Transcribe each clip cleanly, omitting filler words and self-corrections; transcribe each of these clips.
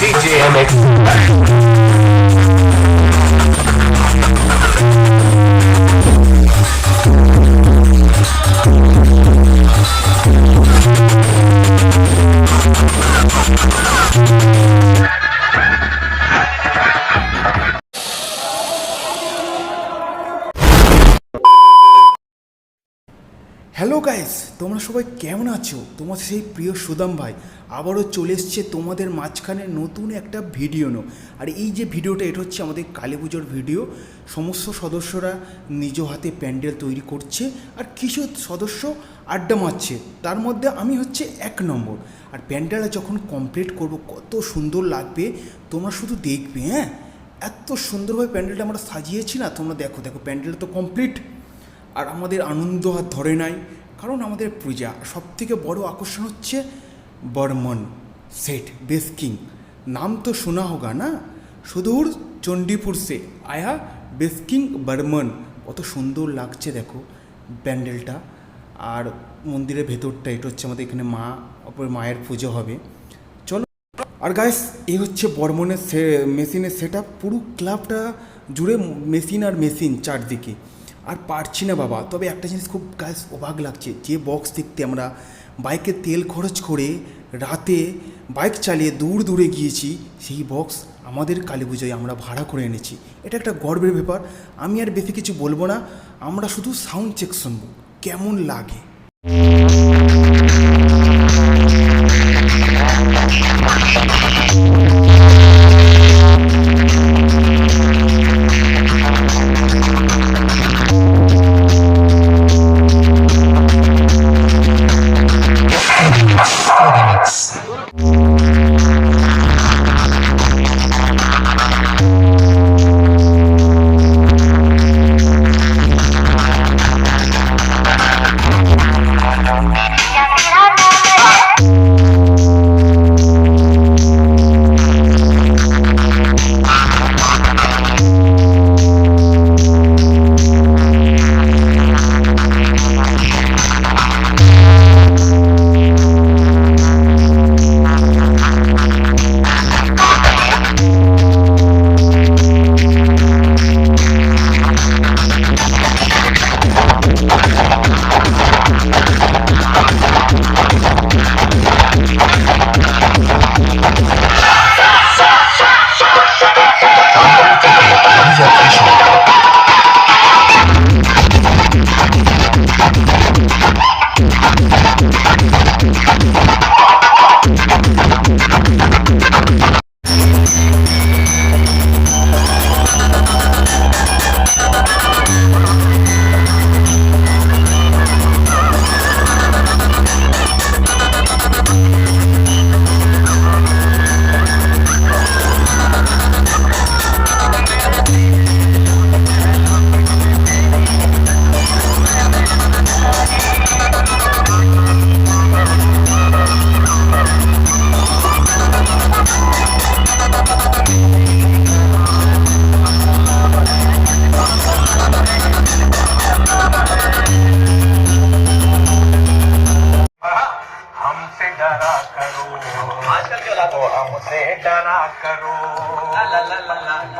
DJ MX. Hello guys, তোমরা সবাই কেমন আছো? তোমার সেই প্রিয় সুদাম ভাই আবারও চলে এসছে তোমাদের মাঝখানে নতুন একটা ভিডিও নো। আর এই যে ভিডিওটা, এটা হচ্ছে আমাদের কালী পুজোর ভিডিও। সমস্ত সদস্যরা নিজ হাতে প্যান্ডেল তৈরি করছে আর কিছু সদস্য আড্ডা মারছে, তার মধ্যে আমি হচ্ছে 1 নম্বর। আর প্যান্ডেলটা যখন কমপ্লিট করব কত সুন্দর লাগবে তোমরা শুধু দেখবে। হ্যাঁ, এত সুন্দরভাবে প্যান্ডেলটা আমরা সাজিয়েছি না, তোমরা দেখো দেখো প্যান্ডেলটা তো কমপ্লিট। আর আমাদের আনন্দ আর ধরে নাই, কারণ আমাদের পূজা সবথেকে বড় আকর্ষণ হচ্ছে বর্মন সেট বেস কিং। নাম তো শোনা হোগা না, সুদূর চণ্ডীপুর সে আয়া বেস কিং বর্মন। কত সুন্দর লাগছে দেখো প্যান্ডেলটা। আর মন্দিরের ভেতরটা, এটা হচ্ছে আমাদের এখানে মায়ের পুজো হবে। চলো। আর গাইস, এই হচ্ছে বর্মনের মেশিনের সেট আপ। পুরো ক্লাবটা জুড়ে মেশিন আর মেশিন চারদিকে। আর পারছি না বাবা, তবে একটা জিনিস খুব গাইস অবাক লাগছে, যে বক্স দেখতে আমরা বাইকে তেল খরচ করে রাতে বাইক চালিয়ে দূরে গিয়েছি, সেই বক্স আমাদের কালী পুজোয় আমরা ভাড়া করে এনেছি। এটা একটা গর্বের ব্যাপার। আমি আর বেশি কিছু বলবো না, আমরা শুধু সাউন্ড চেক শুনবো কেমন লাগে।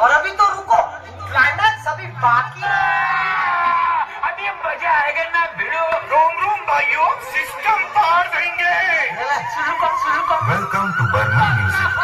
और अभी तो रुको, क्लाइमैक्स अभी बाकी है। अभी मजा आएगा ना भिड़ो। रूम भाइयों, सिस्टम पार देंगे। शुरू कर। Welcome to Burman Music.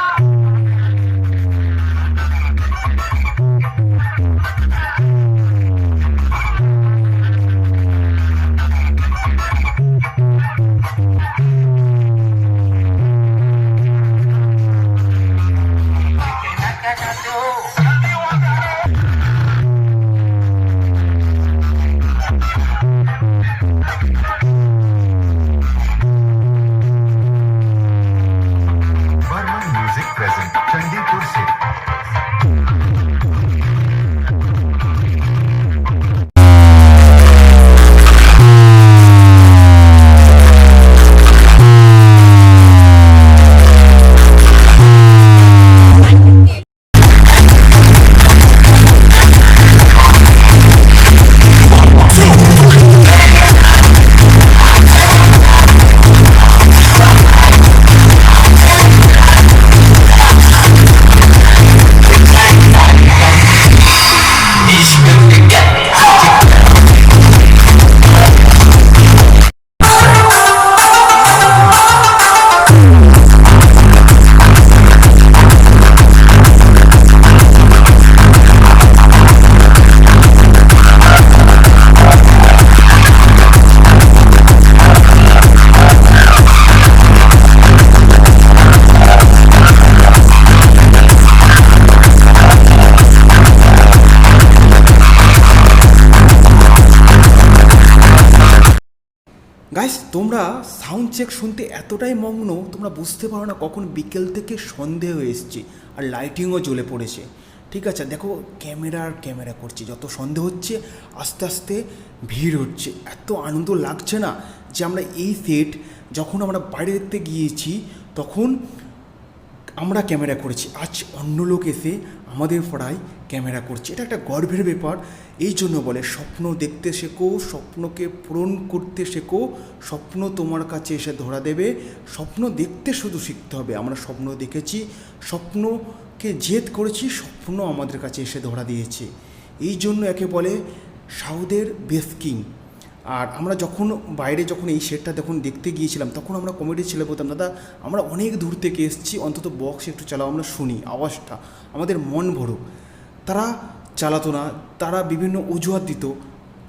তোমরা সাউন্ড চেক শুনতে এতটাই মগ্ন, তোমরা বুঝতে পারো না কখন বিকেল থেকে সন্ধে হয়ে এসছে আর লাইটিংও জ্বলে পড়েছে। ঠিক আছে, দেখো ক্যামেরা করছে, যত সন্ধে হচ্ছে আস্তে আস্তে ভিড় হচ্ছে। এত আনন্দ লাগছে না যে আমরা এই সেট যখন আমরা বাইরে দেখতে গিয়েছি তখন আমরা ক্যামেরা করেছি, আজ অন্য লোক এসে আমাদের পড়ায় ক্যামেরা করছে। এটা একটা গর্বের ব্যাপার। এই জন্য বলে স্বপ্ন দেখতে শেখো, স্বপ্নকে পূরণ করতে শেখো, স্বপ্ন তোমার কাছে এসে ধরা দেবে। স্বপ্ন দেখতে শুধু শিখতে হবে। আমরা স্বপ্ন দেখেছি, স্বপ্নকে জেদ করেছি, স্বপ্ন আমাদের কাছে এসে ধরা দিয়েছে। এই জন্য একে বলে সাউথের বেস্ট কিং। আর আমরা যখন বাইরে যখন এই সেটটা যখন দেখতে গিয়েছিলাম তখন আমরা কমেডি ছেলে বলতাম, দাদা আমরা অনেক দূর থেকে এসেছি, অন্তত বক্স একটু চালাও, আমরা শুনি আওয়াজটা, আমাদের মন ভরুক। তারা চালাতো না, তারা বিভিন্ন অজুহাত দিত,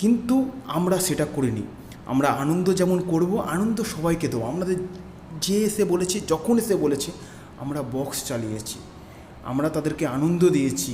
কিন্তু আমরা সেটা করিনি। আমরা আনন্দ যেমন করব, আনন্দ সবাইকে দেবো। আমাদের যে এসে বলেছে, যখন এসে বলেছে, আমরা বক্স চালিয়েছি, আমরা তাদেরকে আনন্দ দিয়েছি।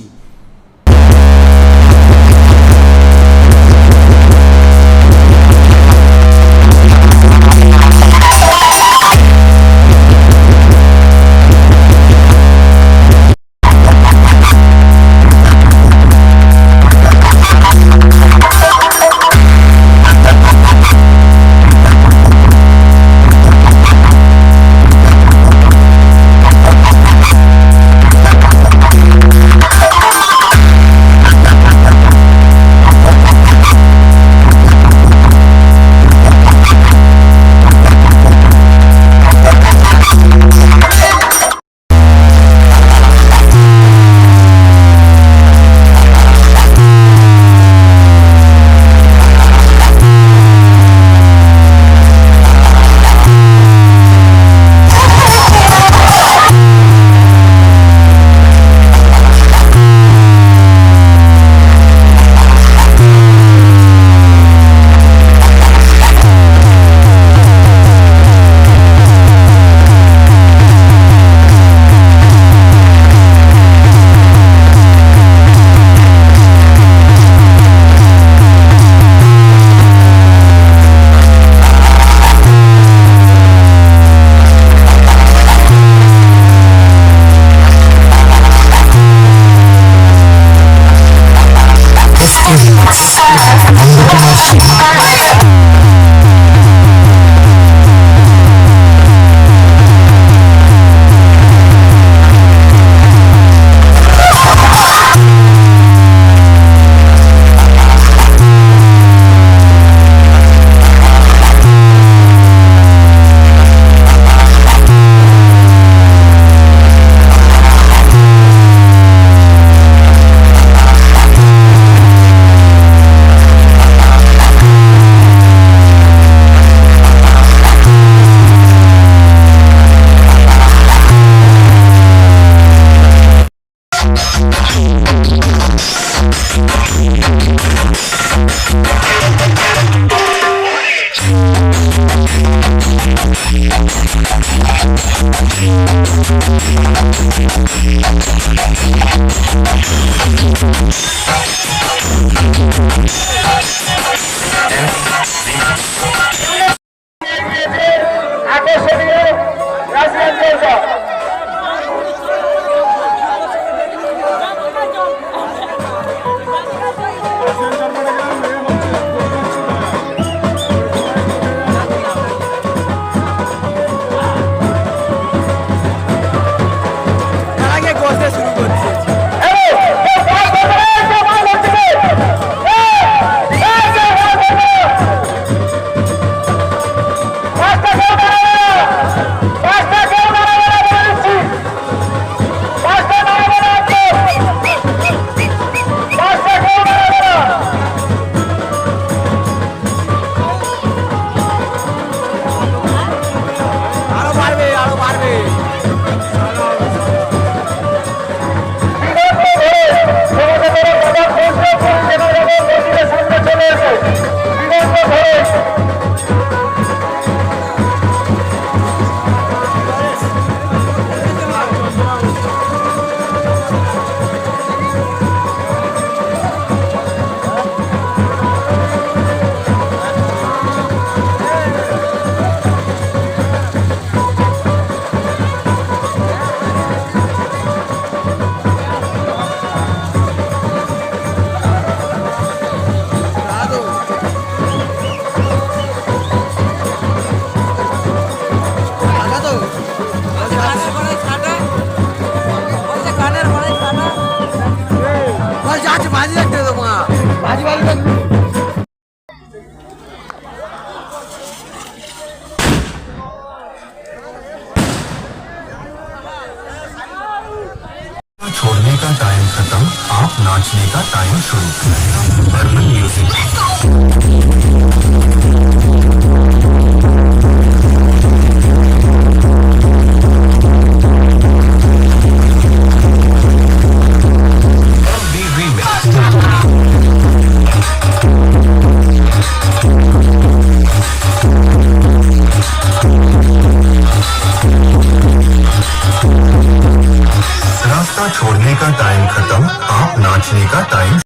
नाचने का टाइम शुरू। बर्मन म्यूजिक। रास्ता छोड़ने का टाइम खत्म, आप नाचने का टाइम।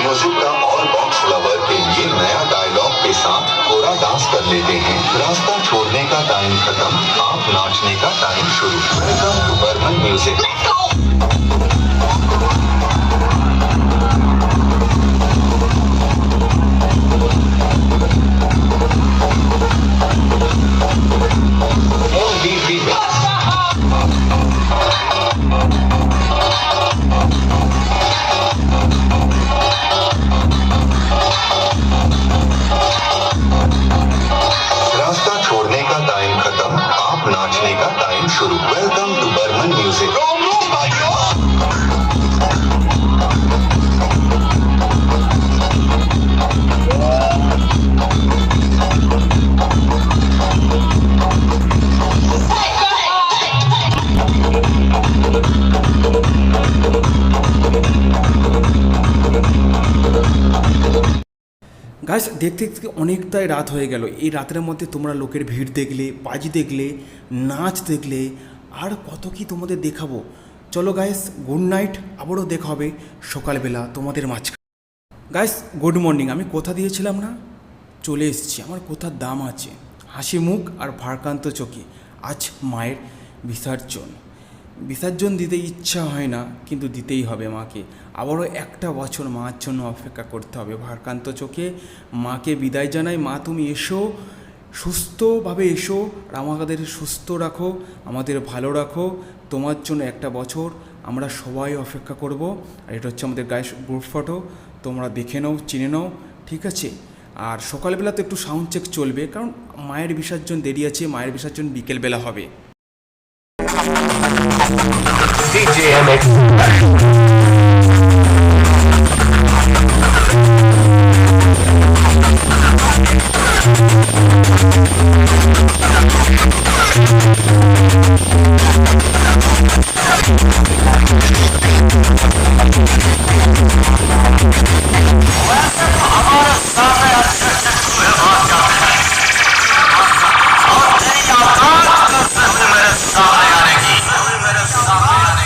म्यूजिक का ऑल बॉक्स लवर के लिए नया डायलॉग के साथ थोड़ा डांस कर लेते हैं। रास्ता छोड़ने का टाइम खत्म, आप नाचने का टाइम शुरू। Welcome to Burman music. नाचने का टाइम शुरू। Welcome to Burman music. Guys দেখতে দেখতে অনেকটাই রাত হয়ে গেল। এই রাতের মধ্যে তোমরা লোকের ভিড় দেখলে, বাজি দেখলে, নাচ দেখলে, আর কত কি তোমাদের দেখাবো। চলো গাইস, গুড নাইট। আবারও দেখা হবে সকালবেলা তোমাদের মাঝখানে। Guys good morning. আমি কথা দিয়েছিলাম না, চলে এসেছি। আমার কথার দাম আছে। হাসি মুখ আর ভারাক্রান্ত চোখে আজ মায়ের বিসর্জন দিতে ইচ্ছা হয় না, কিন্তু দিতেই হবে মাকে। আবারও একটা বছর মার জন্য অপেক্ষা করতে হবে। ভারাক্রান্ত চোখে মাকে বিদায় জানাই। মা তুমি এসো, সুস্থভাবে এসো, আর আমাদের সুস্থ রাখো, আমাদের ভালো রাখো। তোমার জন্য একটা বছর আমরা সবাই অপেক্ষা করব। আর এটা হচ্ছে আমাদের গায়ে গ্রুপ ফটো, তোমরা দেখে নাও, চিনে নাও, ঠিক আছে। আর সকালবেলা তো একটু সাউন্ড চেক চলবে, কারণ মায়ের বিসর্জন দেরি আছে। মায়ের বিসর্জন বিকেলবেলা হবে। DJ MX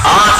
आज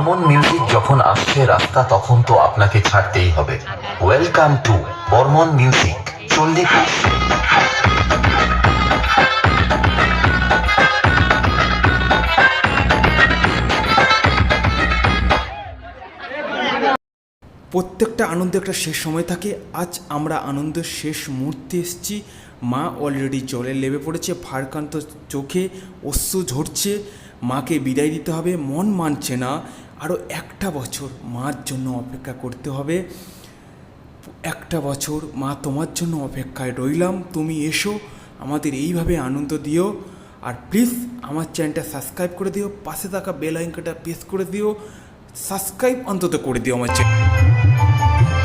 বর্মন মিউজিক যখন আসছে রাস্তা তখন তো আপনাকে ছাড়তেই হবে। Welcome to Barman music. চল্লিশ প্রত্যেকটা আনন্দ একটা শেষ সময় থাকে। আজ আমরা আনন্দের শেষ মুহূর্তে এসেছি। মা অলরেডি জলে লেবে পড়েছে, ভারাক্রান্ত চোখে অশ্রু ঝরছে। মাকে বিদায় দিতে হবে, মন মানছে না। আরও একটা বছর মার জন্য অপেক্ষা করতে হবে। একটা বছর মা তোমার জন্য অপেক্ষায় রইলাম। তুমি এসো, আমাদের এইভাবে আনন্দ দিও। আর প্লিজ আমার চ্যানেলটা সাবস্ক্রাইব করে দিও, পাশে থাকা বেল আইকনটা প্রেস করে দিও। সাবস্ক্রাইব অন্তত করে দিও আমার চ্যানেল।